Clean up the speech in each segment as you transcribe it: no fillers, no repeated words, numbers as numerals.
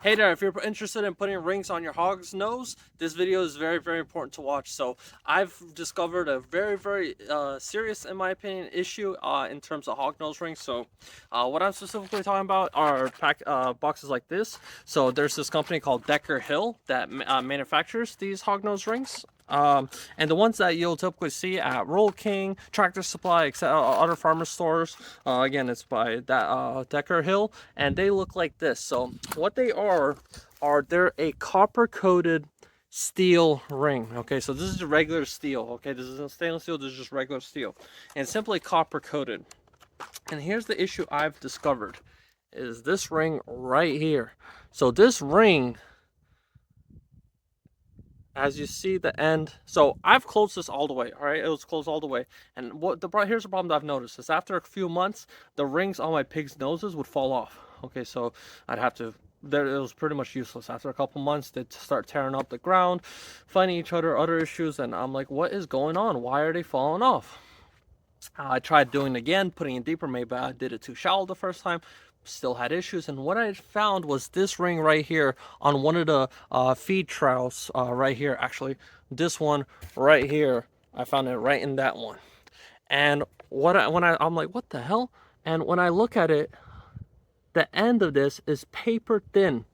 Hey there, if you're interested in putting rings on your hog's nose, this video is very, very important to watch. So I've discovered a very, very serious, in my opinion, issue in terms of hog nose rings. So what I'm specifically talking about are boxes like this. So there's this company called Decker Hill that manufactures these hog nose rings. And the ones that you'll typically see at Roll King, Tractor Supply, etc., other farmer stores. Again, it's by that Decker Hill, and they look like this. So what they are they're a copper coated steel ring. Okay, so this is regular steel. Okay, this isn't stainless steel. This is just regular steel, and it's simply copper coated. And here's the issue I've discovered: is this ring right here. So this ring, as you see the end, so I've closed this all the way. All right, it was closed all the way, and here's the problem that I've noticed is after a few months the rings on my pig's noses would fall off. Okay, so I'd have to, it was pretty much useless. After a couple months they'd start tearing up the ground, finding each other issues, and I'm like, what is going on? Why are they falling off? I tried doing it again, putting it deeper. Maybe I did it too shallow the first time. Still had issues, and what I found was this ring right here on one of the feed troughs right here. Actually, this one right here, I found it right in that one. And I'm like, what the hell? And when I look at it, the end of this is paper thin.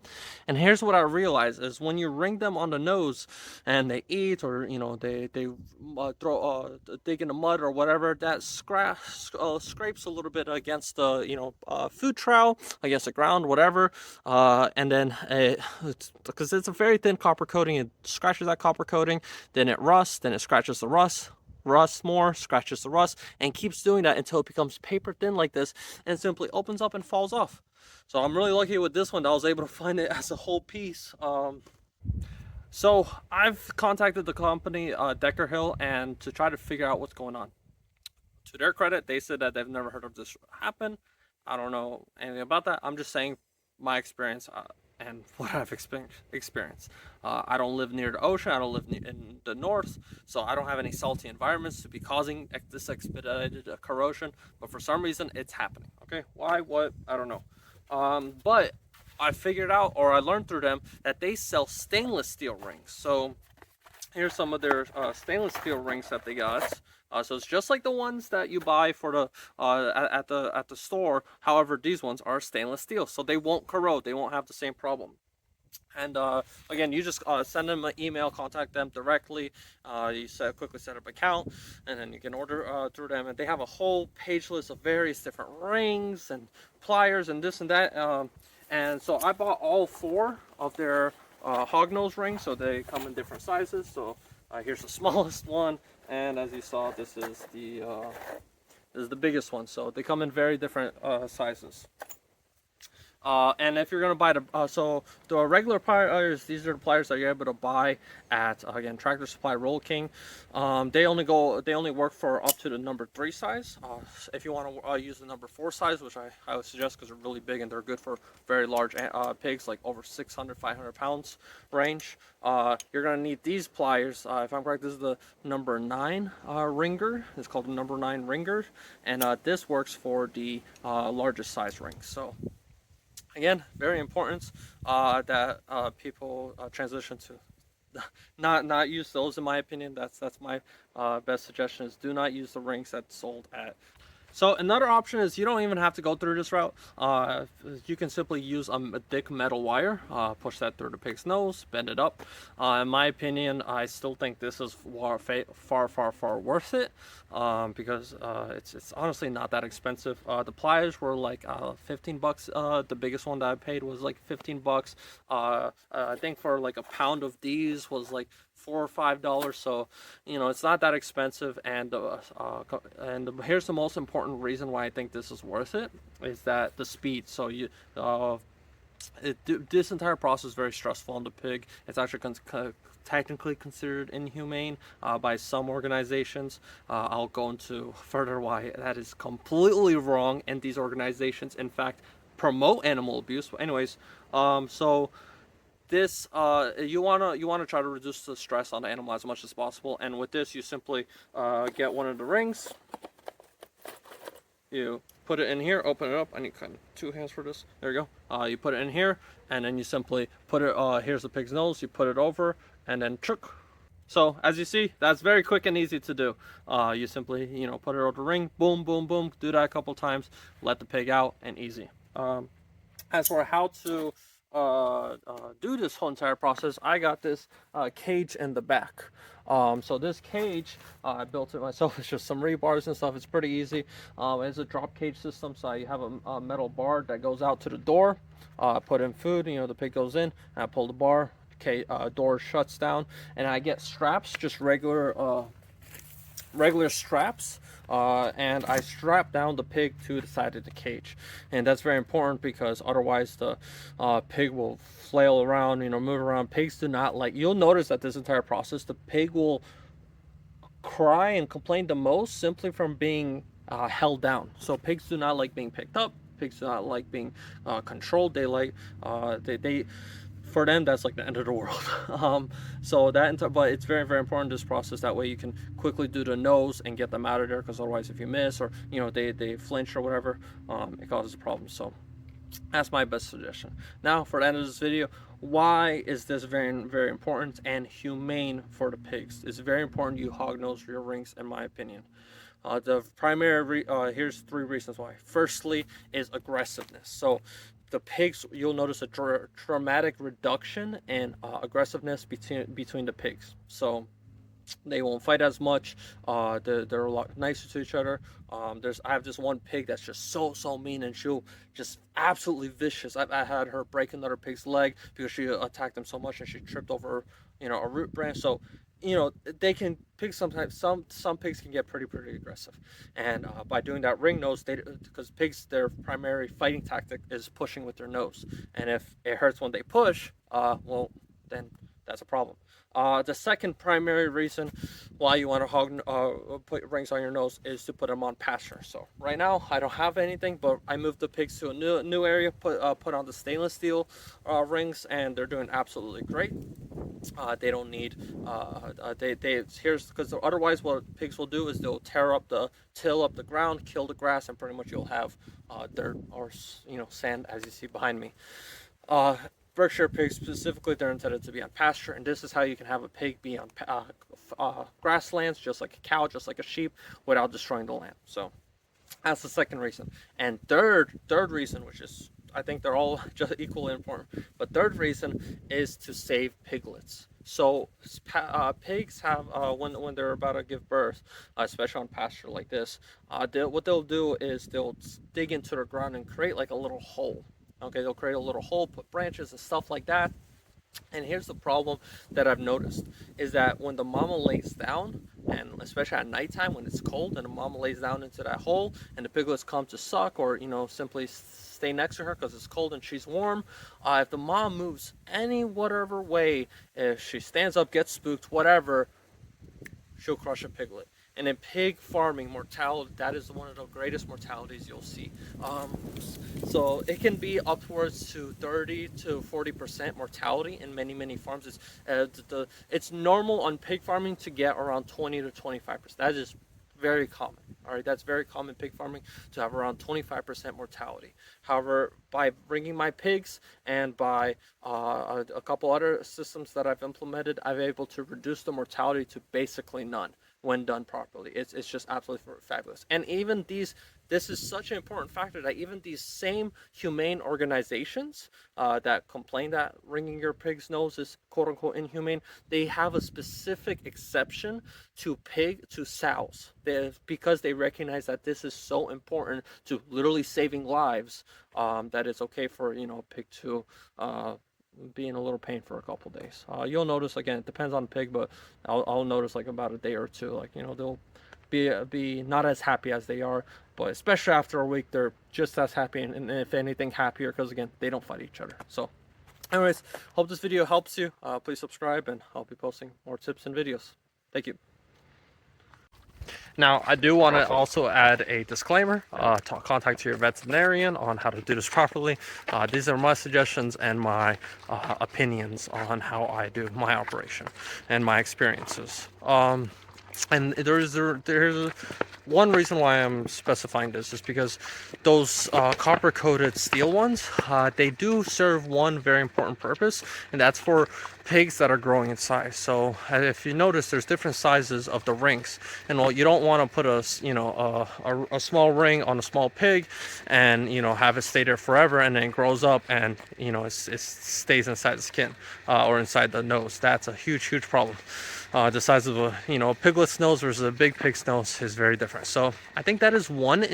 And here's what I realized is when you ring them on the nose and they eat, or they throw dig in the mud or whatever, that scrapes a little bit against the food trowel, against the ground, whatever, and then because it's a very thin copper coating, it scratches that copper coating, then it rusts, then it scratches the rust more, scratches the rust, and keeps doing that until it becomes paper thin like this and simply opens up and falls off. So I'm really lucky with this one that I was able to find it as a whole piece. So I've contacted the company Decker Hill and to try to figure out what's going on. To their credit, they said that they've never heard of this happen. I don't know anything about that. I'm just saying my experience and what I've experienced. I don't live near the ocean. I don't live in the north, so I don't have any salty environments to be causing this expedited corrosion. But for some reason, it's happening. Okay, why? What? I don't know. But I figured out, or I learned through them, that they sell stainless steel rings. So here's some of their stainless steel rings that they got. So it's just like the ones that you buy for the at the store. However, these ones are stainless steel, so they won't corrode. They won't have the same problem. And again, you just send them an email, contact them directly. You quickly set up an account, and then you can order through them. And they have a whole page list of various different rings and pliers and this and that. And so I bought all 4 of their hognose rings. So they come in different sizes. So here's the smallest one, and as you saw, this is the biggest one. So they come in very different sizes. And if you're gonna buy so the regular pliers, these are the pliers that you're able to buy at again Tractor Supply, Roll King. They only work for up to the number 3 size. If you want to use the number 4 size, which I would suggest because they're really big and they're good for very large pigs, like over 600-500 pounds range, you're gonna need these pliers. If I'm correct, this is the number 9 ringer. It's called the number 9 ringer, and this works for the largest size rings. So again, very important that people transition to not use those. In my opinion, that's my best suggestion is do not use the rings that's sold at. So another option is you don't even have to go through this route. You can simply use a thick metal wire, push that through the pig's nose, bend it up. In my opinion, I still think this is far worth it because it's honestly not that expensive. The pliers were like 15 bucks. The biggest one that I paid was like 15 bucks. I think for like a pound of these was like $4 or $5. So it's not that expensive. And here's the most important reason why I think this is worth it is that the speed. So this entire process is very stressful on the pig. It's actually technically considered inhumane by some organizations. I'll go into further why that is completely wrong, and these organizations in fact promote animal abuse. But anyways, so this you wanna try to reduce the stress on the animal as much as possible, and with this you simply get one of the rings, you put it in here, open it up. I need kind of 2 hands for this. There you go. You put it in here, and then you simply put it, here's the pig's nose, you put it over, and then chook. So as you see, that's very quick and easy to do. You simply, put it over the ring, boom, boom, boom, do that a couple times, let the pig out, and easy. As for how to do this whole entire process, I got this cage in the back. So this cage, I built it myself. It's just some rebars and stuff. It's pretty easy. It's a drop cage system, so you have a metal bar that goes out to the door. Put in food, the pig goes in, and I pull the bar, door shuts down, and I get straps, just regular straps, and I strap down the pig to the side of the cage. And that's very important because otherwise the pig will flail around, move around. Pigs do not like, you'll notice that this entire process, the pig will cry and complain the most simply from being held down. So pigs do not like being picked up. Pigs do not like being controlled. They like, they for them, that's like the end of the world. But it's very, very important, this process. That way you can quickly do the nose and get them out of there, because otherwise if you miss, or they flinch or whatever, it causes a problem. So that's my best suggestion. Now for the end of this video, why is this very, very important and humane for the pigs? It's very important you hog nose your rings, in my opinion. The primary, here's 3 reasons why. Firstly is aggressiveness. So the pigs, you'll notice a dramatic reduction in aggressiveness between the pigs. So they won't fight as much. They're a lot nicer to each other. I have this one pig that's just so mean, and she'll just absolutely vicious. I had her break another pig's leg because she attacked him so much, and she tripped over a root branch. So they can, pigs sometimes, some pigs can get pretty aggressive, and by doing that ring nose, because pigs, their primary fighting tactic is pushing with their nose, and if it hurts when they push, well, then that's a problem. The second primary reason why you want to put rings on your nose is to put them on pasture. So right now I don't have anything, but I moved the pigs to a new area, put on the stainless steel rings, and they're doing absolutely great. They don't need here's because otherwise what pigs will do is they'll till up the ground, kill the grass, and pretty much you'll have dirt or sand, as you see behind me. Berkshire pigs specifically, they're intended to be on pasture, and this is how you can have a pig be on grasslands, just like a cow, just like a sheep, without destroying the land. So that's the second reason. And third reason, which is, I think they're all just equally important, but third reason is to save piglets. So pigs have, when they're about to give birth, especially on pasture like this, what they'll do is they'll dig into the ground and create like a little hole. Okay, they'll create a little hole, put branches and stuff like that. And here's the problem that I've noticed, is that when the mama lays down, and especially at nighttime when it's cold, and the mama lays down into that hole, and the piglets come to suck, or simply stay next to her because it's cold and she's warm, if the mom moves any whatever way, if she stands up, gets spooked, whatever, she'll crush a piglet. And in pig farming, mortality, that is one of the greatest mortalities you'll see. So it can be upwards to 30 to 40% mortality in many farms. It's normal on pig farming to get around 20 to 25%. That is very common. All right, that's very common pig farming, to have around 25% mortality. However, by bringing my pigs and by a couple other systems that I've implemented, I've been able to reduce the mortality to basically none when done properly. It's just absolutely fabulous. And even this is such an important factor that even these same humane organizations that complain that ringing your pig's nose is quote unquote inhumane, they have a specific exception to sows, because they recognize that this is so important to literally saving lives, that it's okay for a pig to be in a little pain for a couple days. You'll notice, again, it depends on the pig, but I'll notice like about a day or two, like they'll be not as happy as they are, but especially after a week they're just as happy, and if anything happier, because again, they don't fight each other. So anyways, hope this video helps you. Please subscribe, and I'll be posting more tips and videos. Thank you. Now, I do want to also add a disclaimer. Contact your veterinarian on how to do this properly. These are my suggestions and my opinions on how I do my operation and my experiences. And there's one reason why I'm specifying this is because those copper coated steel ones, they do serve one very important purpose, and that's for pigs that are growing in size. So if you notice, there's different sizes of the rings, and well, you don't want to put a small ring on a small pig, and have it stay there forever, and then it grows up, and it stays inside the skin or inside the nose. That's a huge problem. The size of a piglet's nose versus a big pig's nose is very different. So I think that is one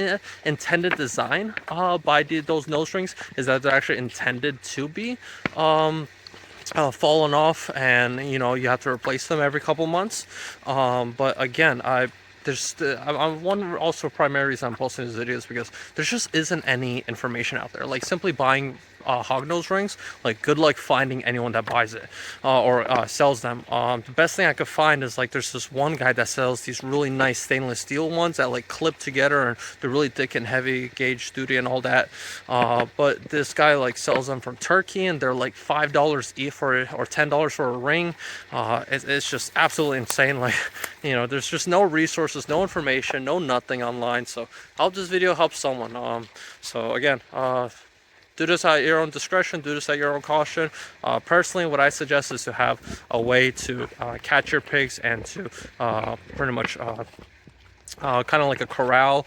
intended design by those nose rings, is that they're actually intended to be fallen off, and you have to replace them every couple months. But again, one also primary reason I'm posting this video is because there just isn't any information out there. Like simply buying hognose rings, like good luck finding anyone that buys it or sells them. The best thing I could find is like there's this one guy that sells these really nice stainless steel ones that like clip together, and they're really thick and heavy gauge duty and all that. But this guy like sells them from Turkey, and they're like $5 each for it, or $10 for a ring. It's just absolutely insane. Like there's just no resources, no information, no nothing online. So I hope this video helps someone. So again, do this at your own discretion, do this at your own caution. Personally, what I suggest is to have a way to catch your pigs, and to pretty much kind of like a corral,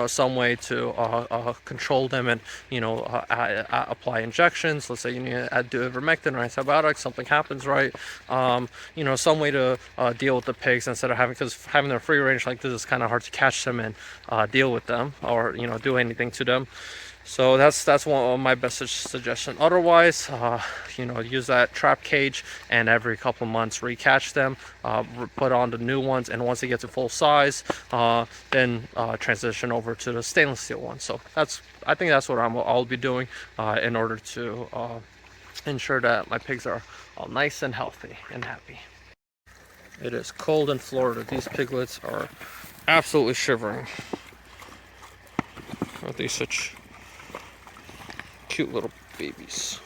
some way to control them, and apply injections. Let's say you need to do ivermectin or antibiotics, something happens, right? Some way to deal with the pigs, instead of because having them free range like this is kind of hard to catch them and deal with them, or do anything to them. So that's one of my best suggestion. Otherwise, use that trap cage, and every couple months recatch them, put on the new ones, and once they get to full size, then transition over to the stainless steel one. So I think that's what I'll be doing in order to ensure that my pigs are all nice and healthy and happy. It is cold in Florida. These piglets are absolutely shivering. Are they such cute little babies?